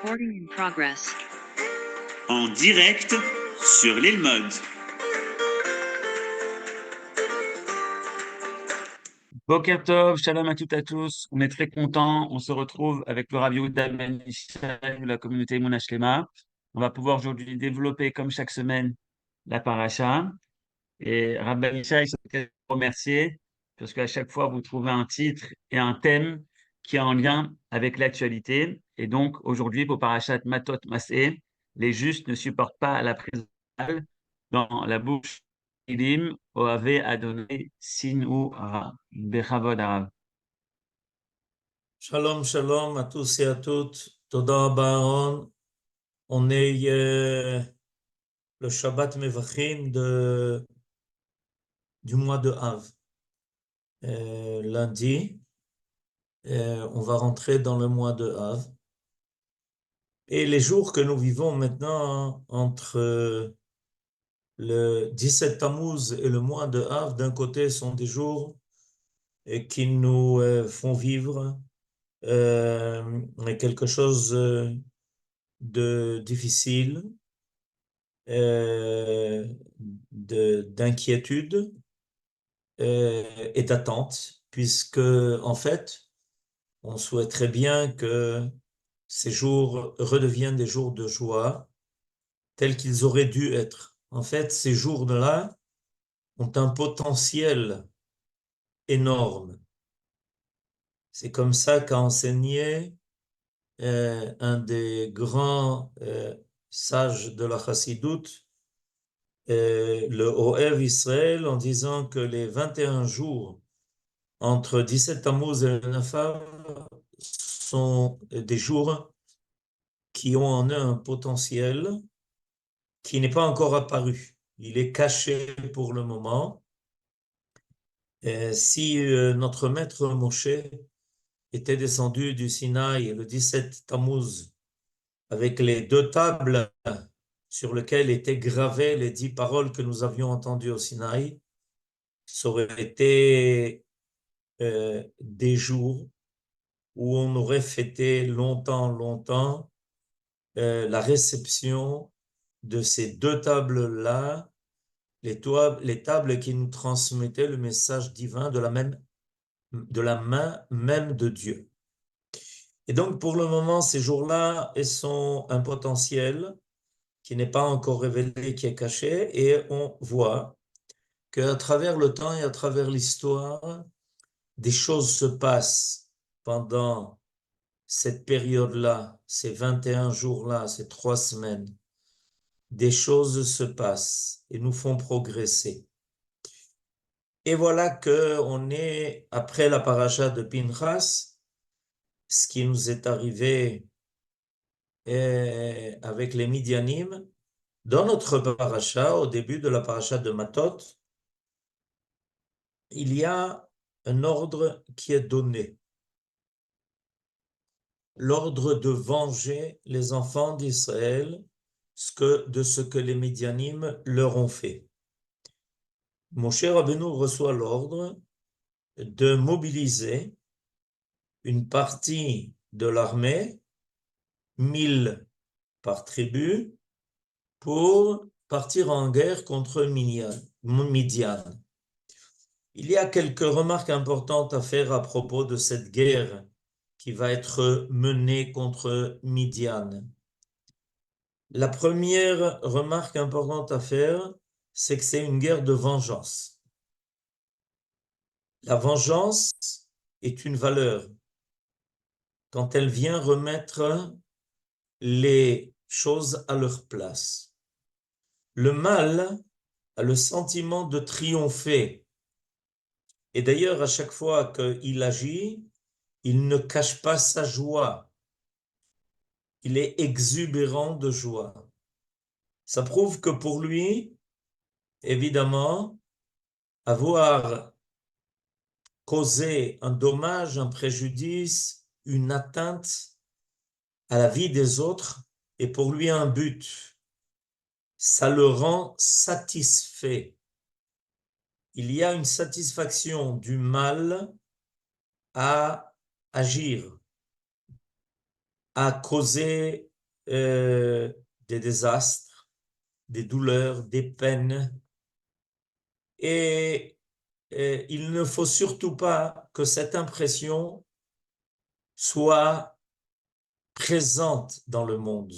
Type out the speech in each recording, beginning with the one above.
Recording in progress. En direct sur l'île Mode. Boker Tov, shalom à toutes et à tous. On est très contents. On se retrouve avec le Rav Yehuda Ben Ishai de la communauté Emunah Shlema. On va pouvoir aujourd'hui développer, comme chaque semaine, la paracha. Et Rav Ben Ishai, je voudrais vous remercier parce qu'à chaque fois, vous trouvez un titre et un thème qui est en lien avec l'actualité. Et donc, aujourd'hui, pour Parashat Matot Masé, les justes ne supportent pas la prison dans la bouche Ilim, Oave Adonai, Sinu Ra. Bechavod Arav. Shalom, shalom à tous et à toutes. Toda Rabba Aaron. On est le Shabbat Mevachim du mois de Av. Lundi, on va rentrer dans le mois de Av. Et les jours que nous vivons maintenant entre le 17 Tammuz et le mois de Av, d'un côté, sont des jours qui nous font vivre quelque chose de difficile, d'inquiétude et d'attente, puisque en fait, on souhaiterait bien que ces jours redeviennent des jours de joie tels qu'ils auraient dû être. En fait, ces jours-là ont un potentiel énorme. C'est comme ça qu'a enseigné un des grands sages de la Chassidoute, le Ohev Israël, en disant que les 21 jours entre 17 Tammuz et le 9 Av sont des jours qui ont en eux un potentiel qui n'est pas encore apparu. Il est caché pour le moment. Si notre maître Moshe était descendu du Sinaï le 17 Tammuz avec les 2 tables sur lesquelles étaient gravées les 10 paroles que nous avions entendues au Sinaï, ça aurait été des jours où on aurait fêté longtemps la réception de ces 2 tables-là, les tables qui nous transmettaient le message divin de la main même de Dieu. Et donc pour le moment, ces jours-là, ils sont un potentiel qui n'est pas encore révélé, qui est caché, et on voit qu'à travers le temps et à travers l'histoire, des choses se passent pendant cette période-là, ces 21 jours-là, ces 3 semaines. Des choses se passent et nous font progresser. Et voilà qu'on est, après la paracha de Pinchas, ce qui nous est arrivé avec les Midianim, dans notre paracha, au début de la paracha de Matot, il y a un ordre qui est donné. L'ordre de venger les enfants d'Israël de ce que les Midianim leur ont fait. Moshe Rabbeinu reçoit l'ordre de mobiliser une partie de l'armée, 1000 par tribu, pour partir en guerre contre Midian. Il y a quelques remarques importantes à faire à propos de cette guerre qui va être menée contre Midian. La première remarque importante à faire, c'est que c'est une guerre de vengeance. La vengeance est une valeur quand elle vient remettre les choses à leur place. Le mal a le sentiment de triompher. Et d'ailleurs, à chaque fois qu'il agit, il ne cache pas sa joie. Il est exubérant de joie. Ça prouve que pour lui, évidemment, avoir causé un dommage, un préjudice, une atteinte à la vie des autres est pour lui un but. Ça le rend satisfait. Il y a une satisfaction du mal à agir, à causer des désastres, des douleurs, des peines. Et il ne faut surtout pas que cette impression soit présente dans le monde.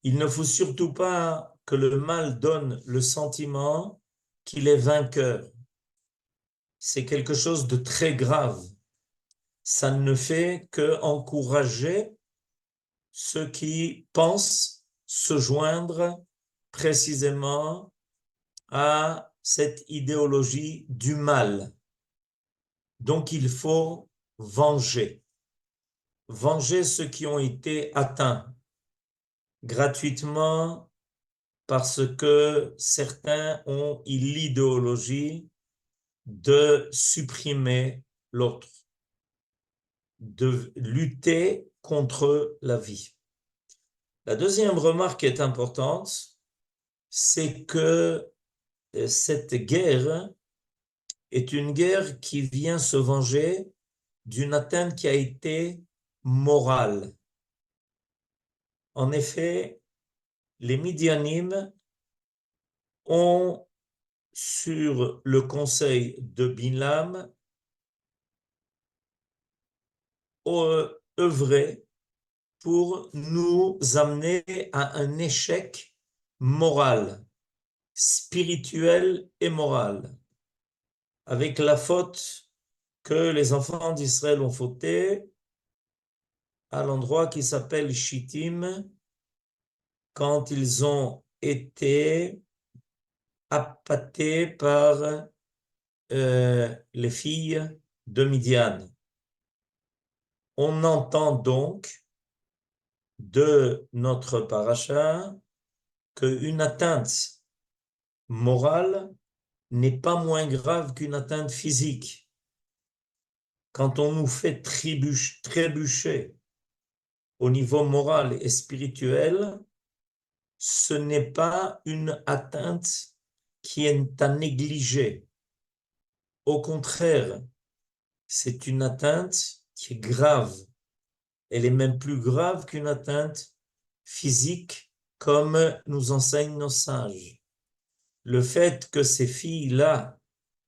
Il ne faut surtout pas que le mal donne le sentiment qu'il est vainqueur. C'est quelque chose de très grave. Ça ne fait qu'encourager ceux qui pensent se joindre précisément à cette idéologie du mal. Donc il faut venger. Venger ceux qui ont été atteints gratuitement parce que certains ont l'idéologie de supprimer l'autre, de lutter contre la vie. La deuxième remarque qui est importante, c'est que cette guerre est une guerre qui vient se venger d'une atteinte qui a été morale. En effet, les Midianim ont, sur le conseil de Bilam, œuvré pour nous amener à un échec moral, spirituel et moral, avec la faute que les enfants d'Israël ont fauté à l'endroit qui s'appelle Shittim, quand ils ont été appâtés par les filles de Midian. On entend donc de notre paracha qu'une atteinte morale n'est pas moins grave qu'une atteinte physique. Quand on nous fait trébucher au niveau moral et spirituel, ce n'est pas une atteinte qui est à négliger. Au contraire, c'est une atteinte qui est grave. Elle est même plus grave qu'une atteinte physique, comme nous enseignent nos sages. Le fait que ces filles-là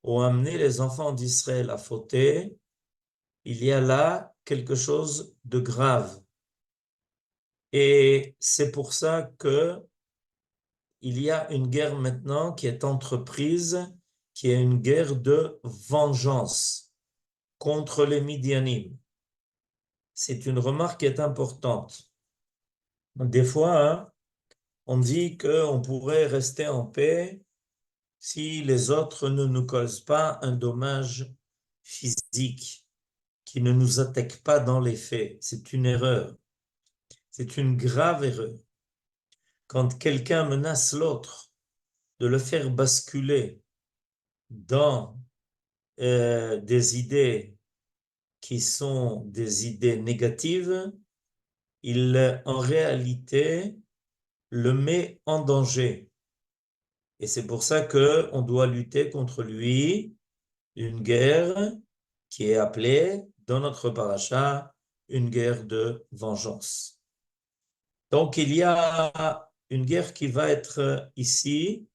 ont amené les enfants d'Israël à fauter, il y a là quelque chose de grave. Et c'est pour ça que il y a une guerre maintenant qui est entreprise, qui est une guerre de vengeance contre les Midianim. C'est une remarque qui est importante. Des fois, on dit qu'on pourrait rester en paix si les autres ne nous causent pas un dommage physique, qui ne nous attaquent pas dans les faits. C'est une erreur. C'est une grave erreur. Quand quelqu'un menace l'autre de le faire basculer dans des idées qui sont des idées négatives, il en réalité le met en danger. Et c'est pour ça qu'on doit lutter contre lui, une guerre qui est appelée dans notre paracha une guerre de vengeance. Donc il y a une guerre qui va être ici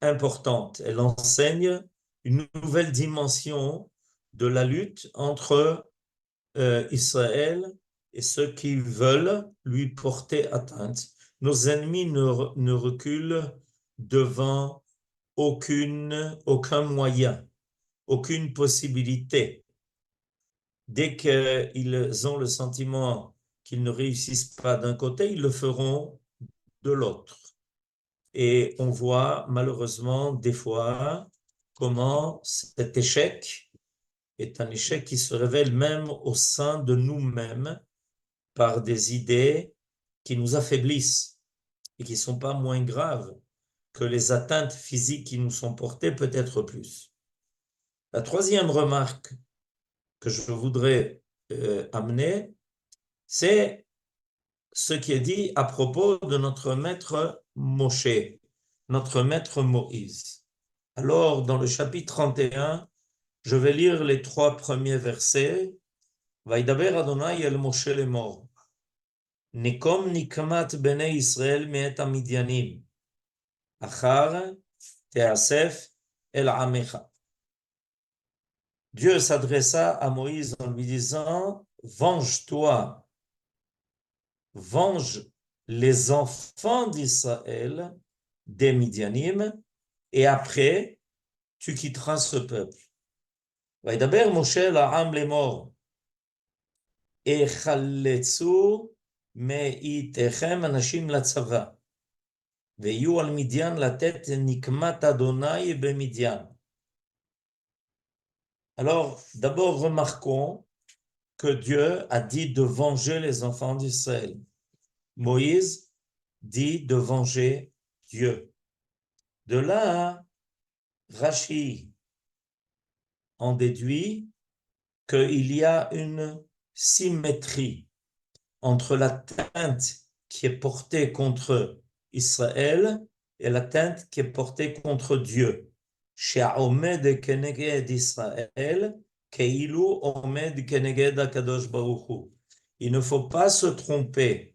importante. Elle enseigne une nouvelle dimension de la lutte entre Israël et ceux qui veulent lui porter atteinte. Nos ennemis ne reculent devant aucun moyen, aucune possibilité. Dès qu'ils ont le sentiment qu'ils ne réussissent pas d'un côté, ils le feront de l'autre. Et on voit malheureusement des fois comment cet échec est un échec qui se révèle même au sein de nous-mêmes par des idées qui nous affaiblissent et qui ne sont pas moins graves que les atteintes physiques qui nous sont portées, peut-être plus. La troisième remarque que je voudrais amener, c'est ce qui est dit à propos de notre maître Moshe, notre maître Moïse. Alors, dans le chapitre 31, je vais lire les 3 premiers versets. Vaïdaber Adonai el Moshe lemor. Nikom nikmat bnei Israël me'et hamidyanim. Achar te'asef el amecha. Dieu s'adressa à Moïse en lui disant, venge-toi, venge les enfants d'Israël des Midianim, et après, tu quitteras ce peuple. וידבר משה לעם לאמור, החלצו מאיתכם אנשים לצבא, ויהיו על מדיין לתת נקמת אדוני במדיין. Alors, d'abord, remarquons que Dieu a dit de venger les enfants d'Israël. Moïse dit de venger Dieu. De là, Rashi en déduit qu'il y a une symétrie entre l'atteinte qui est portée contre Israël et l'atteinte qui est portée contre Dieu. שהעומד כנגד ישראל, כאילו עומד כנגד הקדוש ברוך הוא. Il ne faut pas se tromper.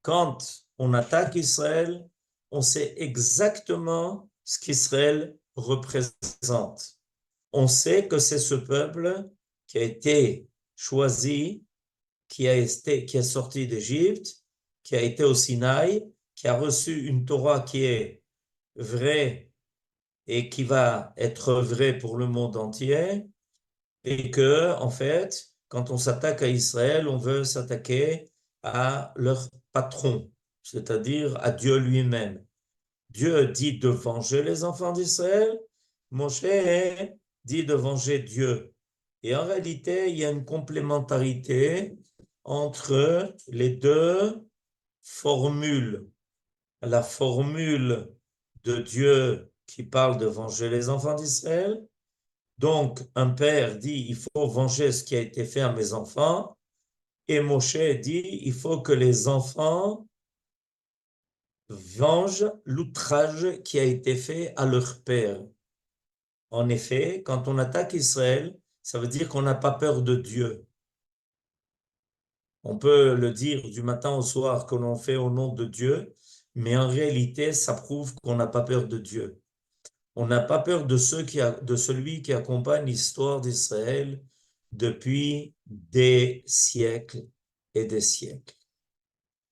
Quand on attaque Israël, on sait exactement ce qu'Israël représente. On sait que c'est ce peuple qui a été choisi, qui est sorti d'Égypte, qui a été au Sinaï, qui a reçu une Torah qui est vraie et qui va être vraie pour le monde entier, et que, en fait, quand on s'attaque à Israël, on veut s'attaquer à leur patron, c'est-à-dire à Dieu lui-même. Dieu dit de venger les enfants d'Israël, Moshe dit de venger Dieu. Et en réalité, il y a une complémentarité entre les deux formules. La formule de Dieu qui parle de venger les enfants d'Israël. Donc, un père dit, il faut venger ce qui a été fait à mes enfants. Et Moshe dit, il faut que les enfants vengent l'outrage qui a été fait à leur père. En effet, quand on attaque Israël, ça veut dire qu'on n'a pas peur de Dieu. On peut le dire du matin au soir que l'on fait au nom de Dieu, mais en réalité, ça prouve qu'on n'a pas peur de Dieu. On n'a pas peur de celui qui accompagne l'histoire d'Israël depuis des siècles et des siècles.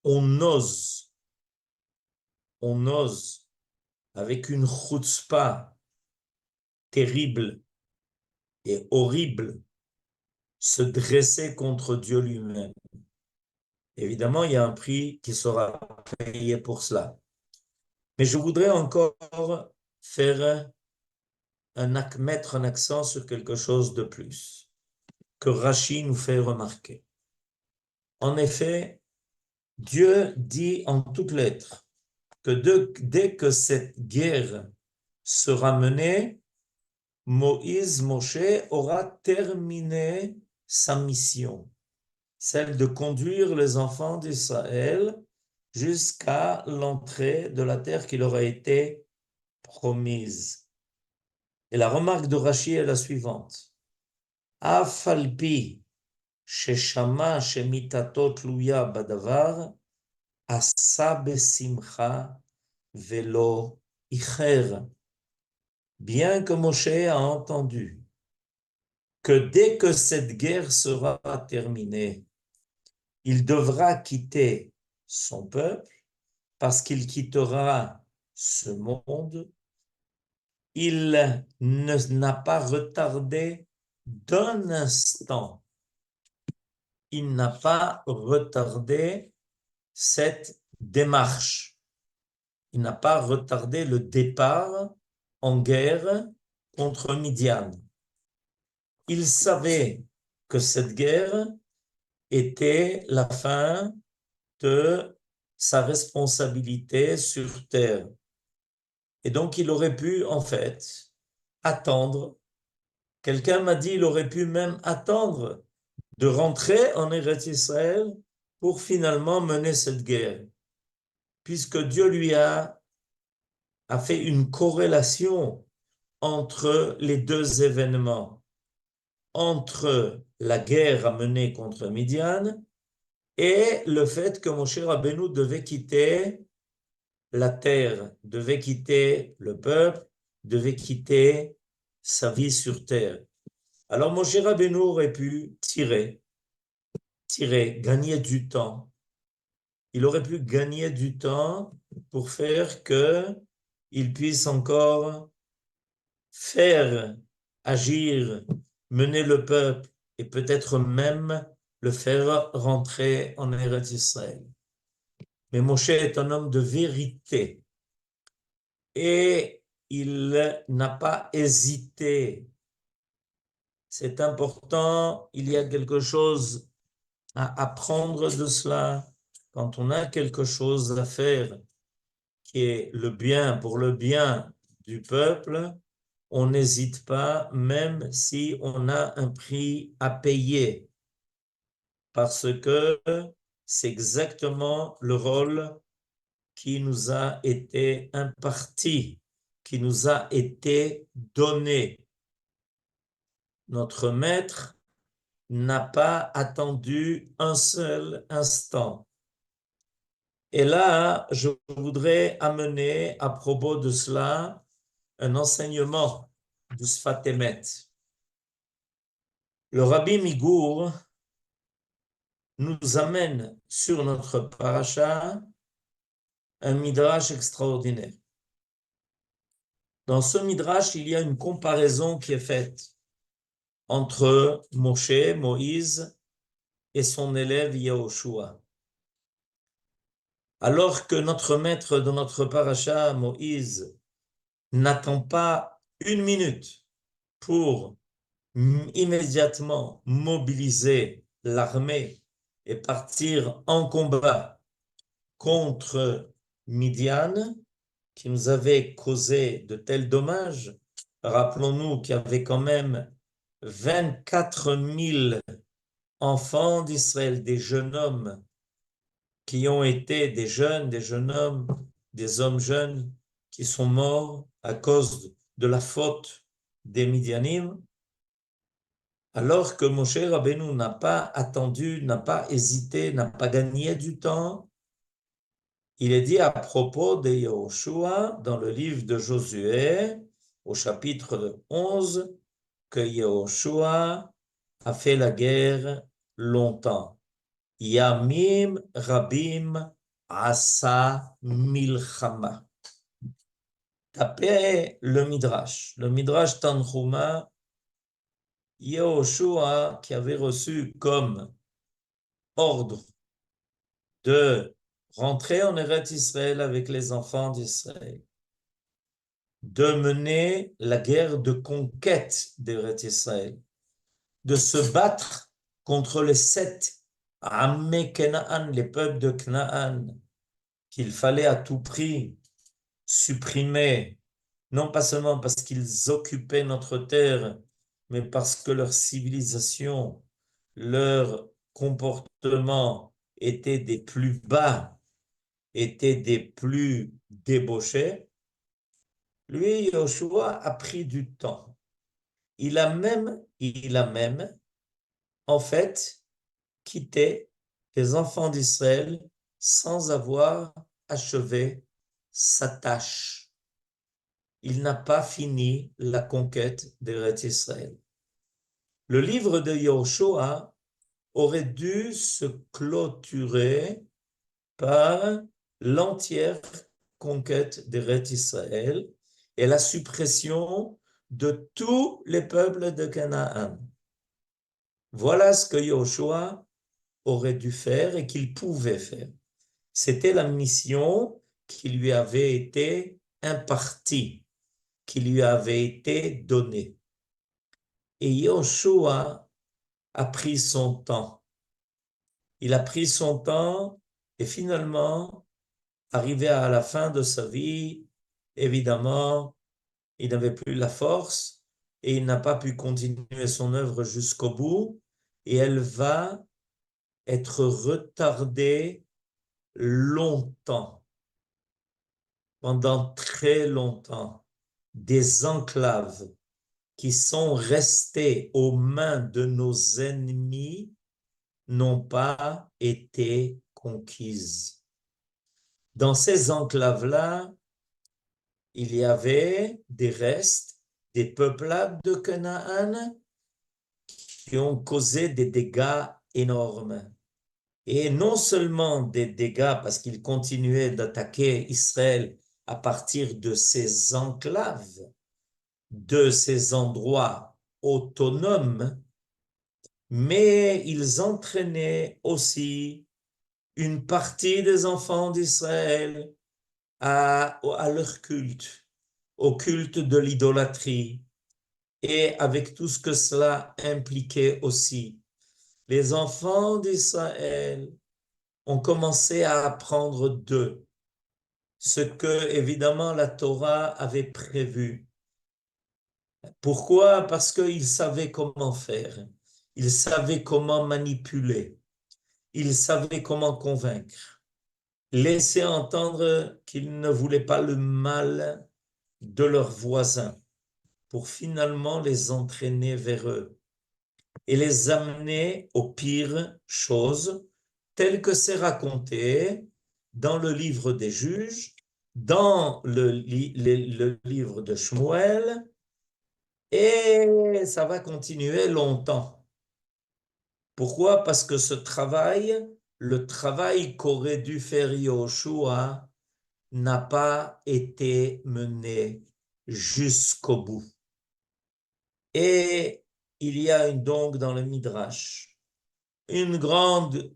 On ose, avec une chutzpah terrible et horrible, se dresser contre Dieu lui-même. Évidemment, il y a un prix qui sera payé pour cela. Mais je voudrais encore mettre un accent sur quelque chose de plus, que Rashi nous fait remarquer. En effet, Dieu dit en toutes lettres que dès que cette guerre sera menée, Moshe aura terminé sa mission, celle de conduire les enfants d'Israël jusqu'à l'entrée de la terre qui leur a été promise. Et la remarque de Rashi est la suivante. Afalpi sheshama shemitato tluya badavar asa besimcha velo icher. Bien que Moshe a entendu que dès que cette guerre sera terminée, il devra quitter son peuple parce qu'il quittera ce monde, il n'a pas retardé d'un instant. Il n'a pas retardé cette démarche. Il n'a pas retardé le départ en guerre contre Midian. Il savait que cette guerre était la fin de sa responsabilité sur terre. Et donc, il aurait pu, en fait, attendre. Quelqu'un m'a dit, il aurait pu même attendre de rentrer en Eretz Israël pour finalement mener cette guerre. Puisque Dieu lui a fait une corrélation entre les deux événements, entre la guerre à mener contre Midian et le fait que Moshe Rabbeinu devait quitter la terre, devait quitter le peuple, devait quitter sa vie sur terre. Alors Moshe Rabbeinu aurait pu gagner du temps. Il aurait pu gagner du temps pour faire que il puisse encore faire agir, mener le peuple et peut-être même le faire rentrer en Eretz Israël. Mais Moshe est un homme de vérité et il n'a pas hésité. C'est important, il y a quelque chose à apprendre de cela. Quand on a quelque chose à faire qui est le bien pour le bien du peuple, on n'hésite pas, même si on a un prix à payer, parce que c'est exactement le rôle qui nous a été imparti, qui nous a été donné. Notre maître n'a pas attendu un seul instant. Et là, je voudrais amener à propos de cela un enseignement du Sfat Emet. Le Rabbi Migour nous amène sur notre paracha un midrash extraordinaire. Dans ce midrash, il y a une comparaison qui est faite entre Moshe, Moïse, et son élève Yahushua. Alors que notre maître de notre paracha, Moïse, n'attend pas une minute pour immédiatement mobiliser l'armée et partir en combat contre Midian, qui nous avait causé de tels dommages. Rappelons-nous qu'il y avait quand même 24 000 enfants d'Israël, des jeunes hommes qui ont été des jeunes hommes, des hommes jeunes qui sont morts à cause de la faute des Midianim, alors que Moshe Rabbeinu n'a pas attendu, n'a pas hésité, n'a pas gagné du temps. Il est dit à propos de Yehoshua dans le livre de Josué, au chapitre 11, que Yehoshua a fait la guerre longtemps. Yamim Rabim Asa Milchama. Tapez le Midrash Tanchuma, Yehoshua qui avait reçu comme ordre de rentrer en Eretz Israël avec les enfants d'Israël, de mener la guerre de conquête d'Eretz Israël, de se battre contre les 7 Ammé Canaan, les peuples de Canaan, qu'il fallait à tout prix supprimer, non pas seulement parce qu'ils occupaient notre terre, mais parce que leur civilisation, leur comportement étaient des plus bas, étaient des plus débauchés. Lui, Yoshua, a pris du temps. Il a même, en fait, quitté les enfants d'Israël sans avoir achevé sa tâche. Il n'a pas fini la conquête d'Eretz Israël. Le livre de Yoshua aurait dû se clôturer par l'entière conquête d'Eretz Israël et la suppression de tous les peuples de Canaan. Voilà ce que Yoshua aurait dû faire et qu'il pouvait faire. C'était la mission qui lui avait été impartie, qui lui avait été donnée. Et Yoshua a pris son temps. Il a pris son temps et finalement, arrivé à la fin de sa vie, évidemment, il n'avait plus la force et il n'a pas pu continuer son œuvre jusqu'au bout et elle va être retardée longtemps, pendant très longtemps, des enclaves qui sont restées aux mains de nos ennemis n'ont pas été conquises. Dans ces enclaves-là, il y avait des restes des peuplades de Canaan qui ont causé des dégâts énormes. Et non seulement des dégâts parce qu'ils continuaient d'attaquer Israël à partir de ces enclaves, de ces endroits autonomes, mais ils entraînaient aussi une partie des enfants d'Israël à leur culte, au culte de l'idolâtrie, et avec tout ce que cela impliquait aussi. Les enfants d'Israël ont commencé à apprendre d'eux ce que, évidemment, la Torah avait prévu. Pourquoi? Parce qu'ils savaient comment faire, ils savaient comment manipuler, ils savaient comment convaincre, laisser entendre qu'ils ne voulaient pas le mal de leurs voisins pour finalement les entraîner vers eux et les amener aux pires choses telles que c'est raconté dans le livre des Juges, dans le livre de Shmuel, et ça va continuer longtemps. Pourquoi? Parce que ce travail, le travail qu'aurait dû faire Yoshua, n'a pas été mené jusqu'au bout. Et il y a donc dans le Midrash une grande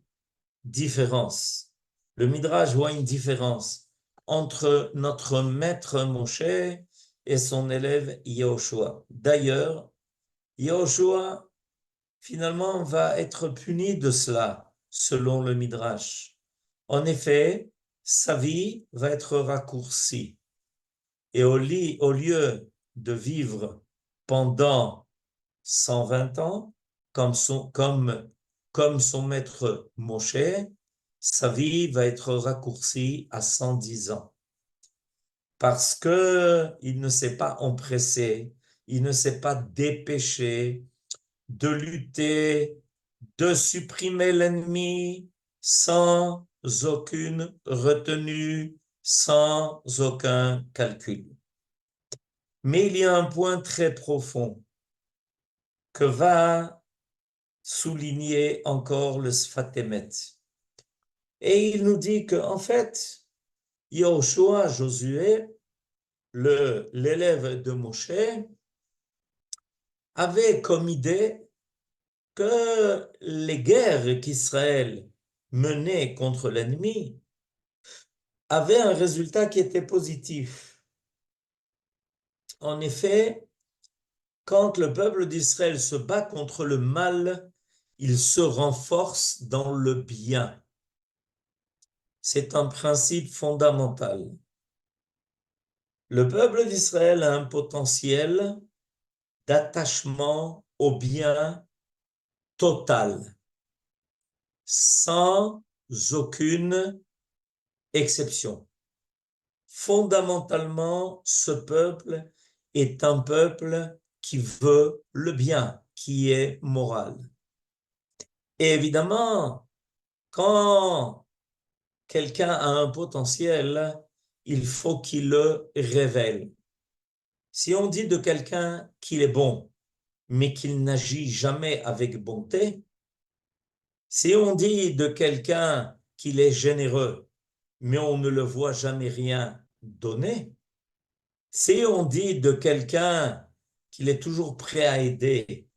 différence. Le Midrash voit une différence entre notre maître Moshe et son élève Yehoshua. D'ailleurs, Yehoshua finalement va être puni de cela, selon le Midrash. En effet, sa vie va être raccourcie. Et au lieu de vivre pendant 120 ans, comme son maître Moshe, sa vie va être raccourcie à 110 ans. Parce qu'il ne s'est pas empressé, il ne s'est pas dépêché de lutter, de supprimer l'ennemi sans aucune retenue, sans aucun calcul. Mais il y a un point très profond que va souligner encore le Sfat Emet. Et il nous dit qu'en fait, Yehoshua, Josué, l'élève de Moshe, avait comme idée que les guerres qu'Israël menait contre l'ennemi avaient un résultat qui était positif. En effet, quand le peuple d'Israël se bat contre le mal, il se renforce dans le bien. C'est un principe fondamental. Le peuple d'Israël a un potentiel d'attachement au bien total, sans aucune exception. Fondamentalement, ce peuple est un peuple qui veut le bien, qui est moral. Et évidemment, quand quelqu'un a un potentiel, il faut qu'il le révèle. Si on dit de quelqu'un qu'il est bon, mais qu'il n'agit jamais avec bonté, si on dit de quelqu'un qu'il est généreux, mais on ne le voit jamais rien donner, si on dit de quelqu'un qu'il est toujours prêt à aider,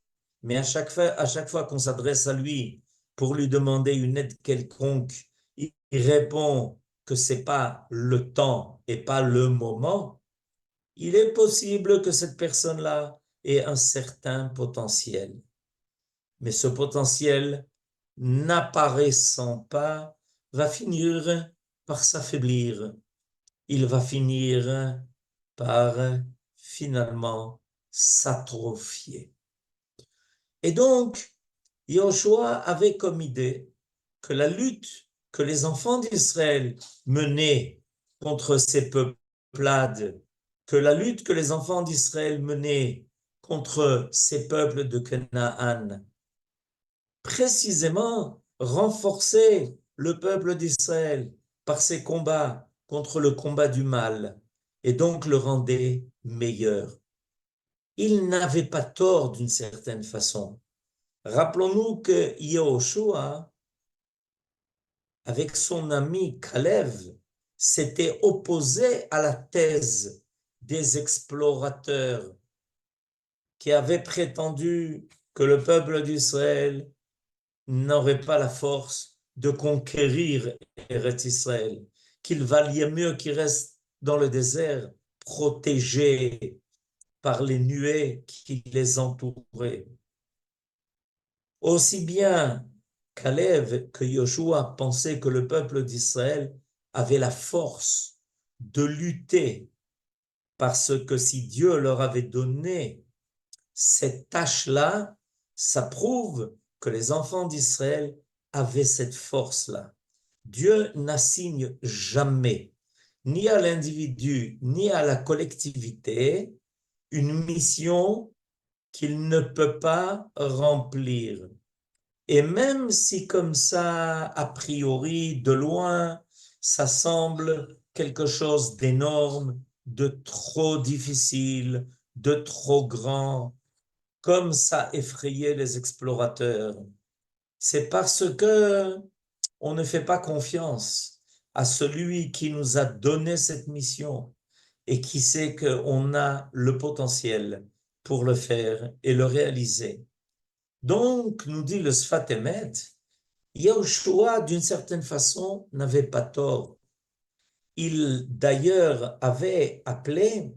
mais à chaque fois qu'on s'adresse à lui pour lui demander une aide quelconque, il répond que c'est pas le temps et pas le moment, il est possible que cette personne-là ait un certain potentiel. Mais ce potentiel, n'apparaissant pas, va finir par s'affaiblir. Il va finir par finalement s'atrophier. Et donc, Yoshua avait comme idée que la lutte que les enfants d'Israël menaient contre ces peuplades, que la lutte que les enfants d'Israël menaient contre ces peuples de Canaan précisément renforcer le peuple d'Israël par ses combats contre le combat du mal et donc le rendait meilleur. Il n'avait pas tort d'une certaine façon. Rappelons-nous que Yehoshua, avec son ami Kalev, s'était opposé à la thèse des explorateurs qui avaient prétendu que le peuple d'Israël n'aurait pas la force de conquérir Eretz Israël, qu'il valait mieux qu'il reste dans le désert, protégé par les nuées qui les entouraient. Aussi bien Kalev que Yoshua pensaient que le peuple d'Israël avait la force de lutter, parce que si Dieu leur avait donné cette tâche-là, ça prouve que les enfants d'Israël avaient cette force-là. Dieu n'assigne jamais, ni à l'individu, ni à la collectivité, une mission qu'il ne peut pas remplir. Et même si comme ça, a priori, de loin, ça semble quelque chose d'énorme, de trop difficile, de trop grand, comme ça effrayait les explorateurs, c'est parce que on ne fait pas confiance à celui qui nous a donné cette mission et qui sait qu'on a le potentiel pour le faire et le réaliser. Donc, nous dit le Sfat Emet, Yehoshua, d'une certaine façon, n'avait pas tort. Il, d'ailleurs, avait appelé,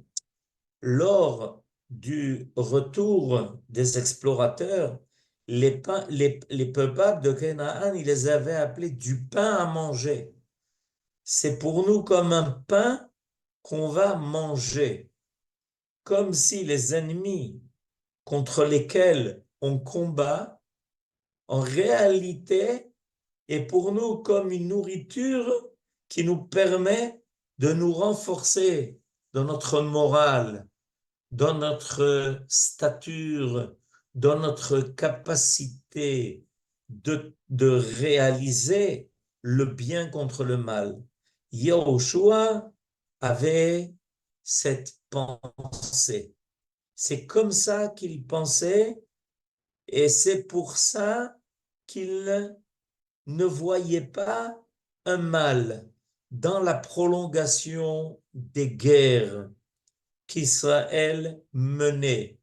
lors du retour des explorateurs, les peuples de Canaan, il les avait appelés du pain à manger. C'est pour nous comme un pain qu'on va manger, comme si les ennemis contre lesquels on combat, en réalité, est pour nous comme une nourriture qui nous permet de nous renforcer dans notre morale, dans notre stature, dans notre capacité de réaliser le bien contre le mal. Yehoshua avait cette pensée. C'est comme ça qu'il pensait et c'est pour ça qu'il ne voyait pas un mal dans la prolongation des guerres qu'Israël menait.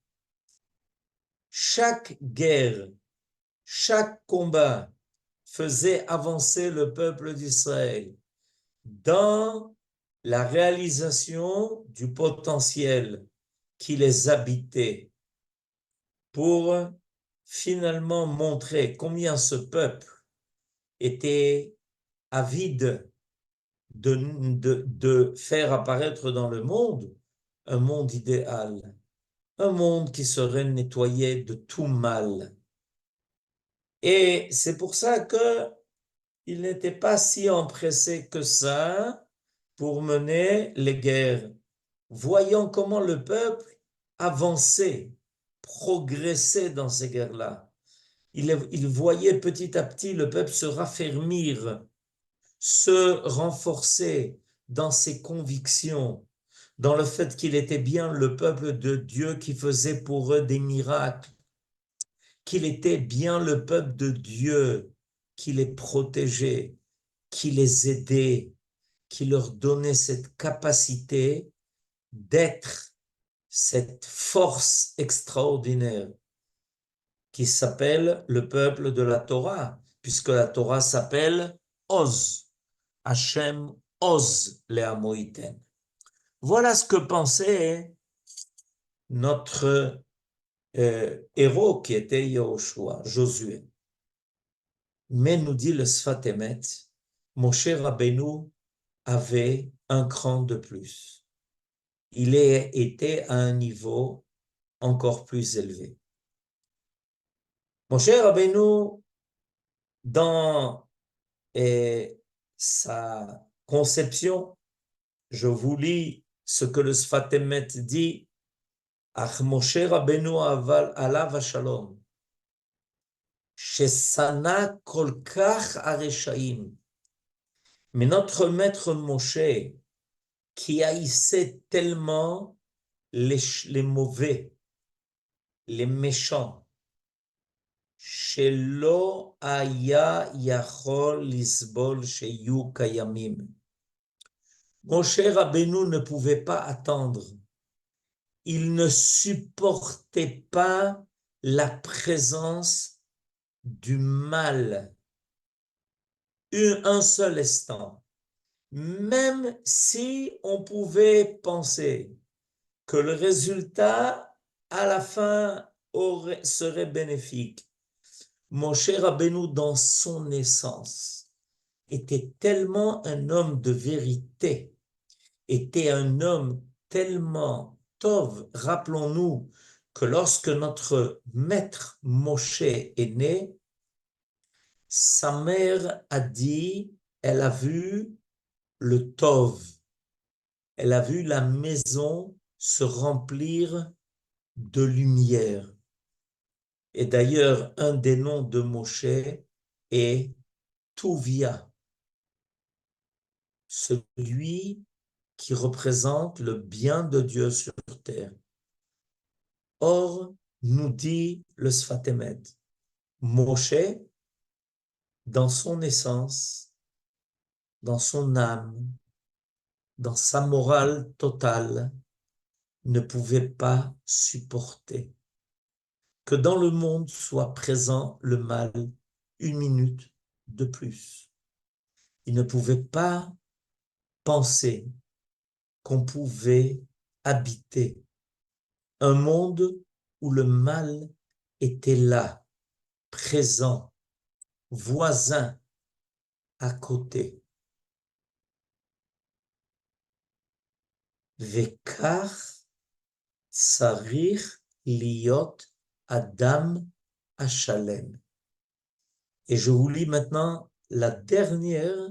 Chaque guerre, chaque combat faisait avancer le peuple d'Israël dans la réalisation du potentiel qui les habitait pour finalement montrer combien ce peuple était avide de faire apparaître dans le monde un monde idéal, un monde qui serait nettoyé de tout mal. Et c'est pour ça que il n'était pas si empressé que ça pour mener les guerres, voyant comment le peuple avançait, progressait dans ces guerres-là. Il voyait petit à petit le peuple se raffermir, se renforcer dans ses convictions, dans le fait qu'il était bien le peuple de Dieu qui faisait pour eux des miracles, qu'il était bien le peuple de Dieu qui les protégeait, qui les aidait, qui leur donnait cette capacité d'être cette force extraordinaire qui s'appelle le peuple de la Torah, puisque la Torah s'appelle Oz. Hachem Oz Leamoïten. Voilà ce que pensait notre héros qui était Yehoshua, Josué. Mais nous dit le Sfat Emet, Moshe Rabbeinu avait un cran de plus. Il était à un niveau encore plus élevé. Moshe Rabbeinu, dans sa conception, je vous lis ce que le Sfat Emet dit, Ach Moshe Rabbeinu alav hashalom, Shesana kolkach areshaim. Mais notre maître Moshe, qui haïssait tellement les mauvais, les méchants, Shelo aya yachol lisbol sheyu kayamim. Moshe Rabbeinu ne pouvait pas attendre. Il ne supportait pas la présence du mal un seul instant. Même si on pouvait penser que le résultat à la fin serait bénéfique, Moshe Rabbeinu, dans son essence, était tellement un homme de vérité, était un homme tellement tov. Rappelons-nous que lorsque notre maître Moshe est né, sa mère a dit, elle a vu le tov, elle a vu la maison se remplir de lumière. Et d'ailleurs, un des noms de Moshe est Tuvia, celui qui représente le bien de Dieu sur terre. Or, nous dit le Sfat Emet, Moshe, dans son essence, dans son âme, dans sa morale totale, ne pouvait pas supporter que dans le monde soit présent le mal une minute de plus. Il ne pouvait pas penser qu'on pouvait habiter un monde où le mal était là, présent, voisin, à côté. Vekar tsarich liot Adam Hashalem. Et je vous lis maintenant la dernière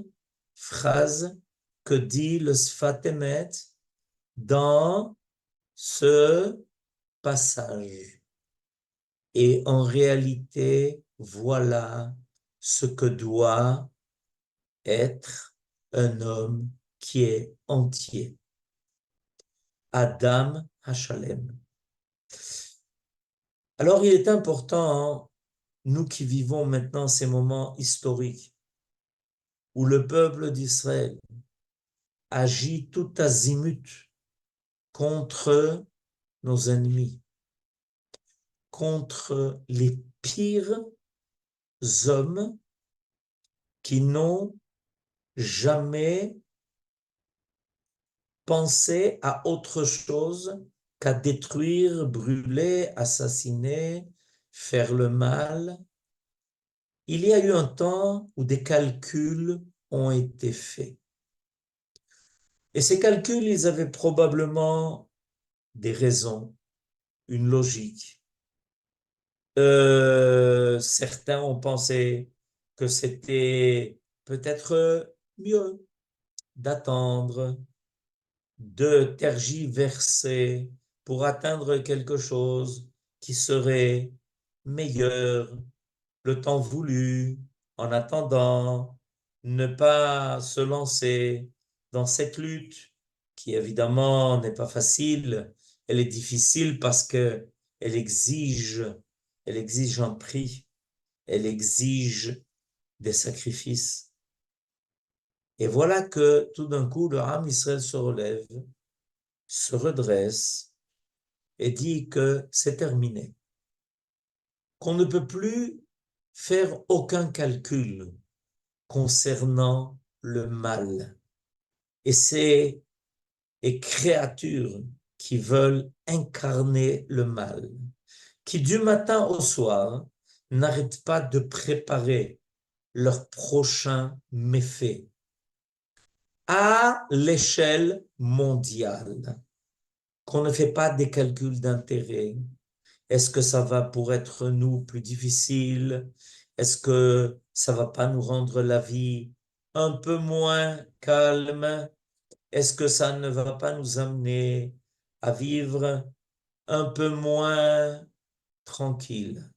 phrase que dit le Sfat Emet dans ce passage. Et en réalité, voilà ce que doit être un homme qui est entier. Adam Hashalem. Alors il est important, nous qui vivons maintenant ces moments historiques, où le peuple d'Israël agit tout azimut contre nos ennemis, contre les pires hommes qui n'ont jamais pensé à autre chose qu'à détruire, brûler, assassiner, faire le mal. Il y a eu un temps où des calculs ont été faits. Et ces calculs, ils avaient probablement des raisons, une logique. Certains ont pensé que c'était peut-être mieux d'attendre, de tergiverser pour atteindre quelque chose qui serait meilleur, le temps voulu, en attendant, ne pas se lancer dans cette lutte qui évidemment n'est pas facile, elle est difficile parce que elle exige un prix, elle exige des sacrifices. Et voilà que tout d'un coup, le Ham Israël se relève, se redresse et dit que c'est terminé, qu'on ne peut plus faire aucun calcul concernant le mal. Et ces créatures qui veulent incarner le mal, qui du matin au soir n'arrêtent pas de préparer leur prochain méfait à l'échelle mondiale, qu'on ne fait pas des calculs d'intérêt. Est-ce que ça va pour être nous plus difficile? Est-ce que ça va pas nous rendre la vie un peu moins calme? Est-ce que ça ne va pas nous amener à vivre un peu moins tranquille?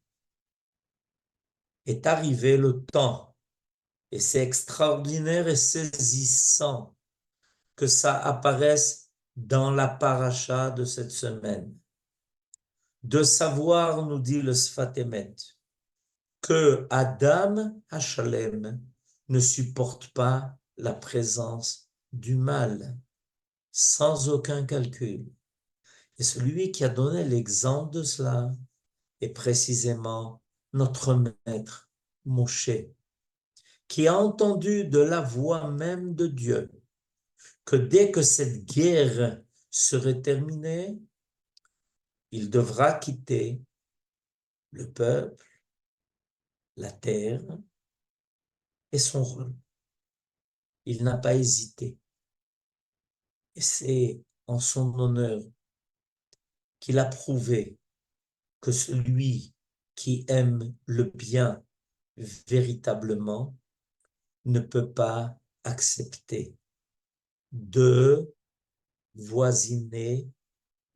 est arrivé le temps, et c'est extraordinaire et saisissant que ça apparaisse dans la paracha de cette semaine. De savoir, nous dit le Sfat Emet, que Adam Hashalem ne supporte pas la présence du mal, sans aucun calcul. Et celui qui a donné l'exemple de cela est précisément notre maître, Moshe, qui a entendu de la voix même de Dieu que dès que cette guerre serait terminée, il devra quitter le peuple, la terre et son rôle. Il n'a pas hésité. Et c'est en son honneur qu'il a prouvé que celui qui aime le bien véritablement ne peut pas accepter de voisiner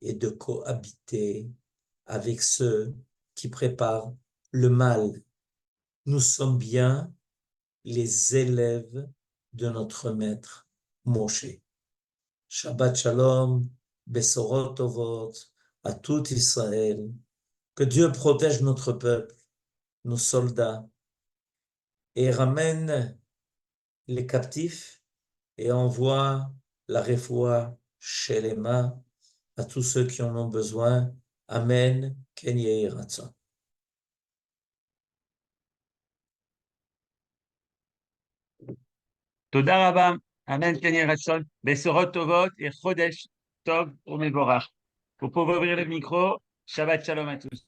et de cohabiter avec ceux qui préparent le mal. Nous sommes bien les élèves de notre maître Moshe. Shabbat Shalom, Besorot Tovot, à tout Israël. Que Dieu protège notre peuple, nos soldats, et ramène les captifs et envoie la refoua shelema à tous ceux qui en ont besoin. Amen. Ken Yehi Ratzon. תודה רבה. אמן כן יהי רצון. בשורות טובות et חודש טוב ומבורך. Vous pouvez ouvrir le micro. Shabbat shalom à tous.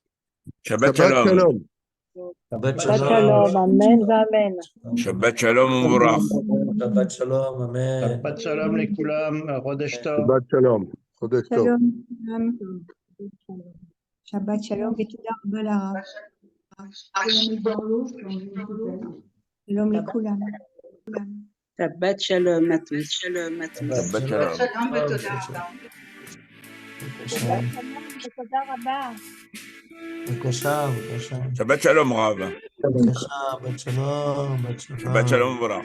Shabbat shalom. Shabbat Shabbat shalom. shalom, amen ואמן. Shabbat shalom ומבורך. Shabbat shalom. Amen. שבת שלום לכולם, חודש טוב. שבת שלום, חודש טוב. שלום, שבת שלום ותודה רבה לרב. שלום לכולם. שבת שלום, מתוס. שלום, מתוס. Shabbat shalom. שלום ותודה רבה. ותודה רבה. בבקשה, בבקשה. Shabbat shalom, Rav. בבקשה, בת שלום, בת שלום. Shabbat shalom ומבורך.